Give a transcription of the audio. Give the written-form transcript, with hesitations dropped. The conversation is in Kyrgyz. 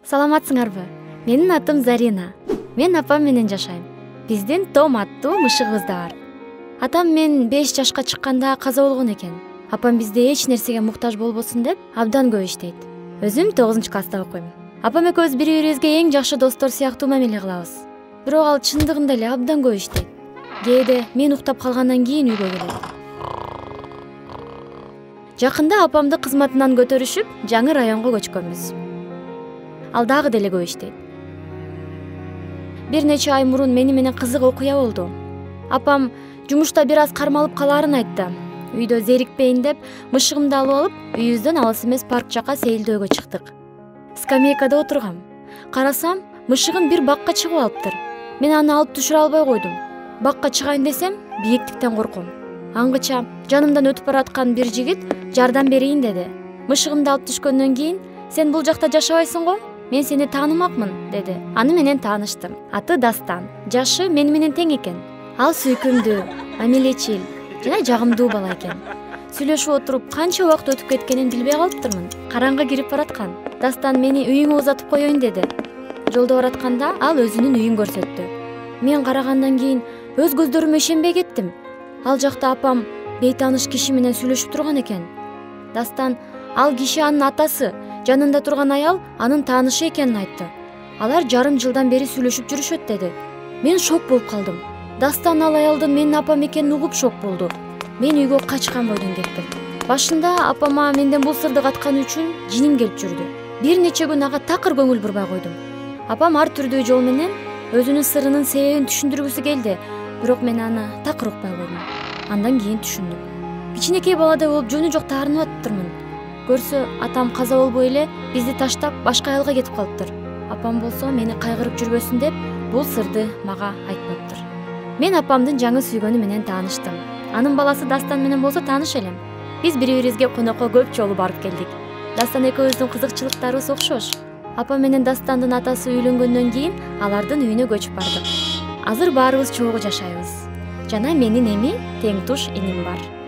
Саламатсыңарбы? Менин атым Зарина. Мен апам менен жашайм. Биздин Том аттуу мышыгыбыз да бар. Атам мен 5 жашка чыкканда каза болгон экен. Апам бизде эч нерсеге муктаж болбосун деп абдан көп иштейт. Өзүм 9-класста окуйм. Апам экөөбүз бири-бирибизге эң жакшы достор сыяктуу мамиле кылабыз. Бирок ал чындыгында эле абдан көп иштейт. Кээде мен уктап калгандан кийин үйгө келет. Жакында апамды кызматынан көтөрүшүп, жаңы районго көчкөнбүз. Ал дагы деле көп иштейт. Бир нече ай мурун мени менен кызык окуя болду. Апам жумушта бир аз кармалып калаарын айтты. Үйдө зерикпейин деп мышыгымды алып алып, үйүбүздөн алыс эмес парк жака сейилдөөгө чыктык. Скамейкада отургам. Карасам, мышыгым бир бакка чыгып алыптыр. Мен аны алып түшүрө албай койдум. Бакка чыгайын десем, бийиктиктен корком. Аңгыча жанымдан өтүп бараткан бир жигит жардам берейин деди. Мышыгымды алып түшкөндөн кийин, "Сен бул жакта жашабайсың го? Мен сени таанымакмын" деди. Аны менен тааныштым. Аты Дастан. Жашы мени менен тең экен. Ал сүйкүмдүү, мамилечил жана жагымдуу бала экен. Сүйлөшүп отуруп канча убакыт өтүп кеткенин билбей калыптырмын. Караңгы кирип бараткан. Дастан мени үйүңө узатып коеюн деди. Жолдо баратканда ал өзүнүн үйүн көрсөттү. Мен карагандан кийин өз көздөрүмө ишенбей кеттим. Ал жакта апам бейтааныш киши менен сүйлөшүп турган экен. Дастан ал киши анын атасы, жанында турган аял анын таанышы экенин айтты. Алар жарым жылдан бери сүйлөшүп жүрүшөт деди. Мен шок болуп калдым. Дастан ал аялдын менин апам экенин угуп шок болду. Мен үйгө качкан бойдон кеттим. Башында апама менден бул сырды катканы үчүн жиним келип жүрдү. Бир нече күн ага такыр көңүл бурбай койдум. Апам ар түрдүү жол менен өзүнүн сырынын себебин түшүндүргүсү келди, бирок мен аны такыр укпай койдум. Андан кийин түшүндүм. Кичинекей баладай болуп жөнү жок таарынып атыптырмын. Көрсө, атам каза болбой эле бизди таштап башка аялга кетип калыптыр. Апам болсо мени кайгырып жүрбөсүн деп бул сырды мага айтпаптыр. Мен апамдын жаңы сүйгөнү менен тааныштым. Анын баласы Дастан менен болсо тааныш элем. Биз бири-бирибизге конокко көп жолу барып келдик. Дастан экөөбүздүн кызыкчылыктарыбыз окшош. Апам менен Дастандын атасы үйлөнгөндөн кийин алардын үйүнө көчүп бардык. Азыр баарыбыз чогуу жашайбыз. Жана менин эми тең туш иним бар.